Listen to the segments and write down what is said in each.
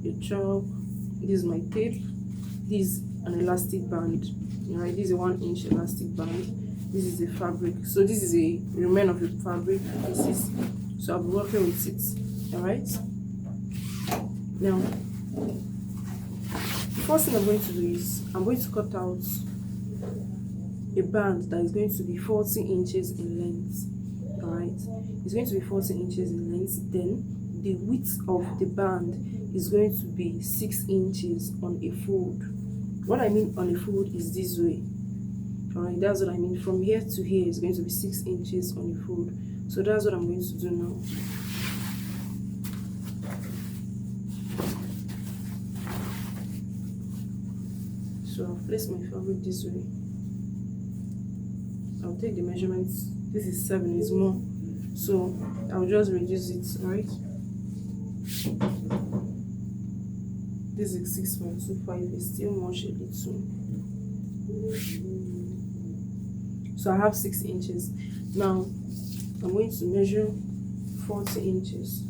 your chalk, this is my tape, this is an elastic band. All right, this is a 1-inch elastic band. This is the fabric. So this is a remain of the fabric pieces. So I'll be working with it. All right. Now, the first thing I'm going to do is I'm going to cut out a band that is going to be 40 inches in length. All right, it's going to be 40 inches in length. Then the width of the band is going to be 6 inches on a fold. What I mean on a fold is this way. All right, that's what I mean. From here to here is going to be 6 inches on a fold. So that's what I'm going to do now. So I'll place my fabric this way. I'll take the measurements. This is 7, is more, so I'll just reduce it. All right, this is 6.25, is still much a little. So I have 6 inches. Now I'm going to measure 40 inches.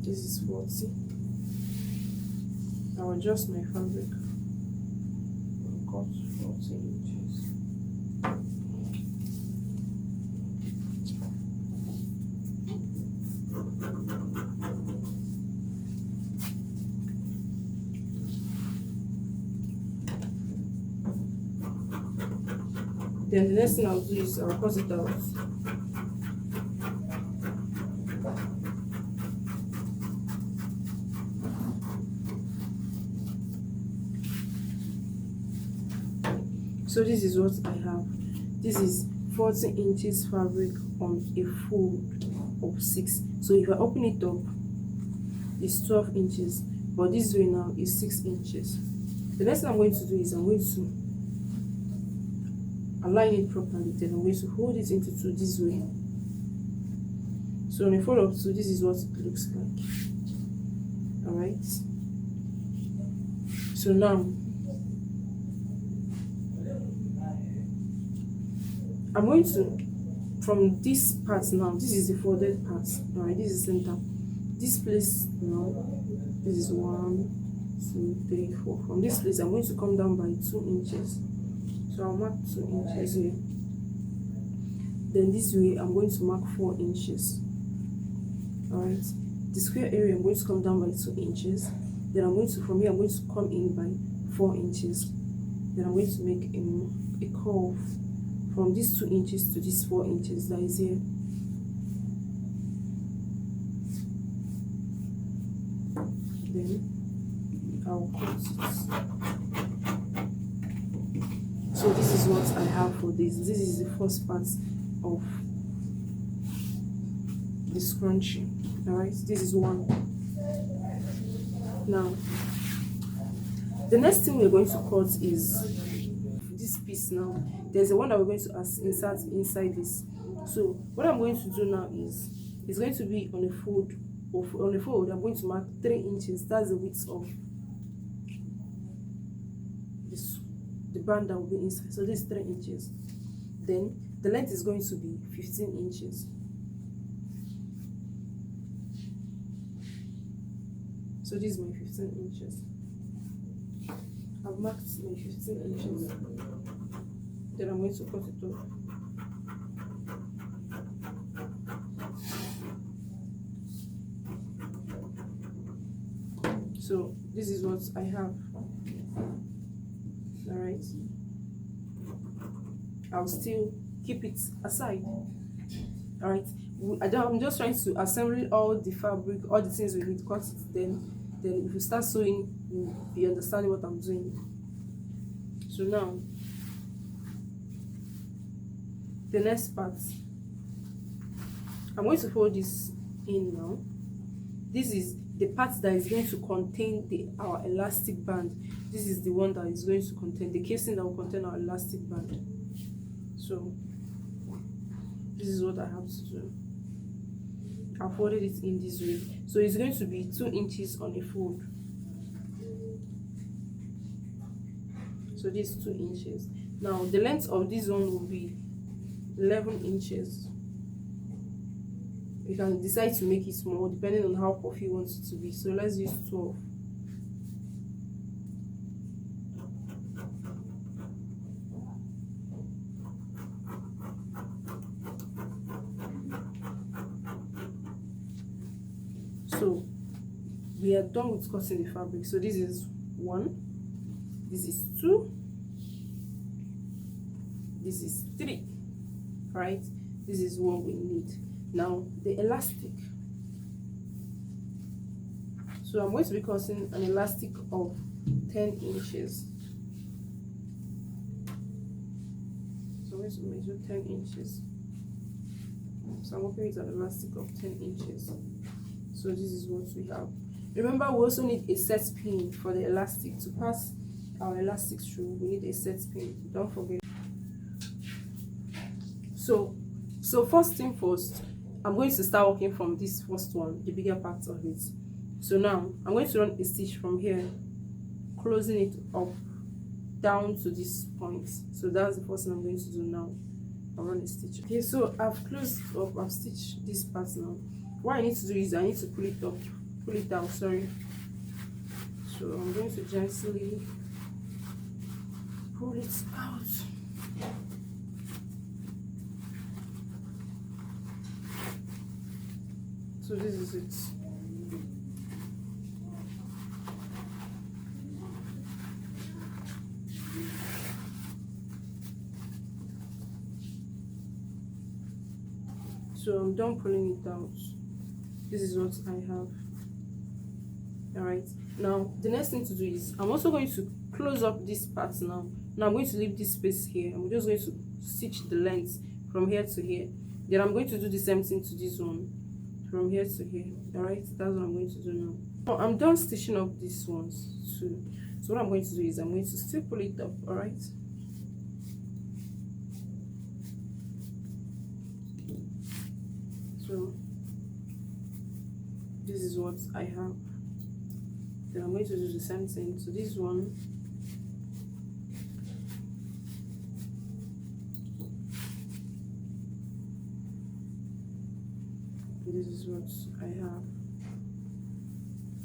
This is 40. I'll adjust my fabric and cut 40 inches. Then the next thing I'll do is I'll cut it out. So this is what I have. This is 40 inches fabric on a fold of 6. So if I open it up, it's 12 inches, but this way now is 6 inches. The next thing I'm going to do is I'm going to align it properly. Then I'm going to hold it into 2 this way. So on a fold of 2, this is what it looks like. All right. So now I'm going to, from this part now, this is the folded part. All right, this is center. This place now, this is 1, 2, 3, 4. From this place, I'm going to come down by 2 inches. So I'll mark 2 inches here. Then this way, I'm going to mark 4 inches. All right, the square area, I'm going to come down by 2 inches. Then I'm going to, from here, I'm going to come in by 4 inches. Then I'm going to make a curve from these 2 inches to these 4 inches that is here. Then I'll cut it. So this is what I have for this. This is the first part of the scrunchie. All right, this is one. Now the next thing we're going to cut is this piece. Now there's the one that we're going to insert inside this. So what I'm going to do now is it's going to be on a fold. On a fold, I'm going to mark 3 inches. That's the width of the band that will be inside. So this is 3 inches. Then the length is going to be 15 inches. So this is my 15 inches. I've marked my 15 inches. Then I'm going to cut it off. So this is what I have. All right. I'll still keep it aside. All right. I'm just trying to assemble all the fabric, all the things we need. Cut it. Then if you start sewing, you'll be understanding what I'm doing. So now, the next part, I'm going to fold this in now. This is the part that is going to contain our elastic band. This is the one that is going to contain the casing that will contain our elastic band. So this is what I have to do. I folded it in this way. So it's going to be 2 inches on a fold. So this is 2 inches. Now the length of this one will be 11 inches. You can decide to make it small depending on how puffy you want it to be. So let's use 12. So we are done with cutting the fabric. So this is 1, this is 2, this is 3, right? This is what we need. Now the elastic. So I'm going to be cutting an elastic of 10 inches. So I'm going to measure 10 inches. So I'm working with an elastic of 10 inches. So this is what we have. Remember, we also need a set pin for the elastic. To pass our elastic through, we need a set pin. Don't forget. So first thing first, I'm going to start working from this first one, the bigger part of it. So now I'm going to run a stitch from here, closing it up down to this point. So that's the first thing I'm going to do now. I'll run a stitch. Okay, so I've closed up, I've stitched this part now. What I need to do is I need to pull it up, pull it down, sorry. So I'm going to gently pull it out. So this is it. So I'm done pulling it out. This is what I have. Alright, now the next thing to do is I'm also going to close up this part now. Now I'm going to leave this space here. I'm just going to stitch the length from here to here. Then I'm going to do the same thing to this one, from here to here. Alright, that's what I'm going to do now. Now I'm done stitching up these ones too. So what I'm going to do is I'm going to still pull it up. Alright, so this is what I have. Then I'm going to do the same thing to this one. This is what I have.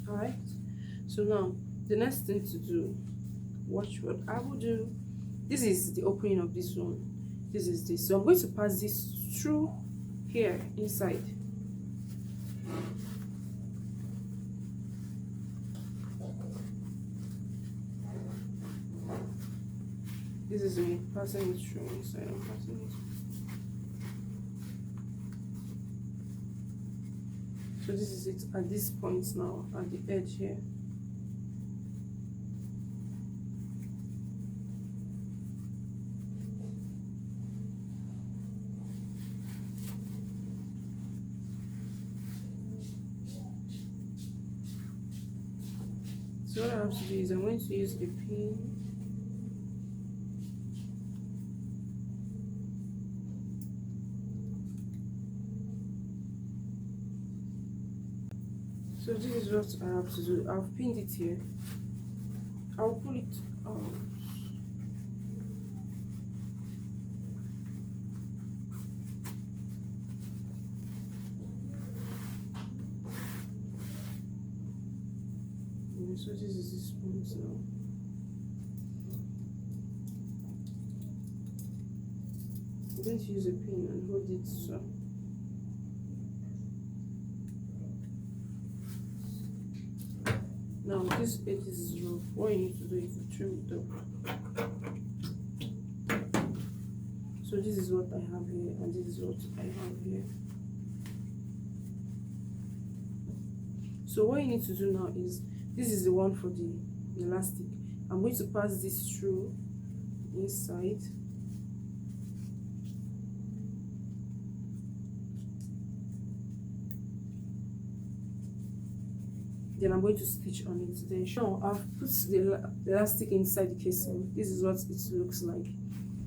Alright, so now the next thing to do, watch what I will do. This is the opening of this one. This is this. So I'm going to pass this through here inside. This is me passing it through inside. I'm passing it. So this is it at this point now, at the edge here. So what I have to do is I'm going to use a pin. So this is what I have to do. I've pinned it here. I'll pull it out. So this is this point now. I'm going to use a pin and hold it so. Now this edge is rough. What you need to do is to trim it up. So this is what I have here and this is what I have here. So what you need to do now is, this is the one for the elastic. I'm going to pass this through inside. Then I'm going to stitch on it. Then now I've put the elastic inside the casing. This is what it looks like.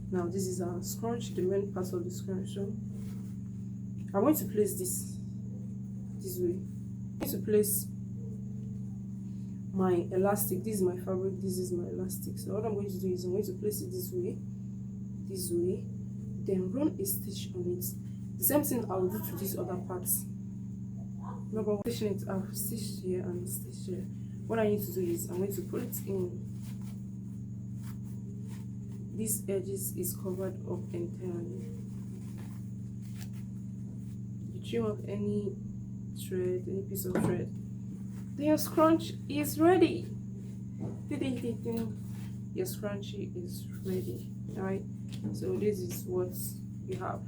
Now this is our scrunch, the main part of the scrunch. So I'm going to place this way. I'm going to place my elastic. This is my fabric, this is my elastic. So what I'm going to do is I'm going to place it this way. this way, then run a stitch on it. The same thing I'll do to this other part. Remember, stitching it, I've stitched here and stitched here. What I need to do is I'm going to put it in. This edges is covered up entirely. You trim off any thread, any piece of thread. Then your scrunch is ready. Your scrunchie is ready. Alright, so this is what you have.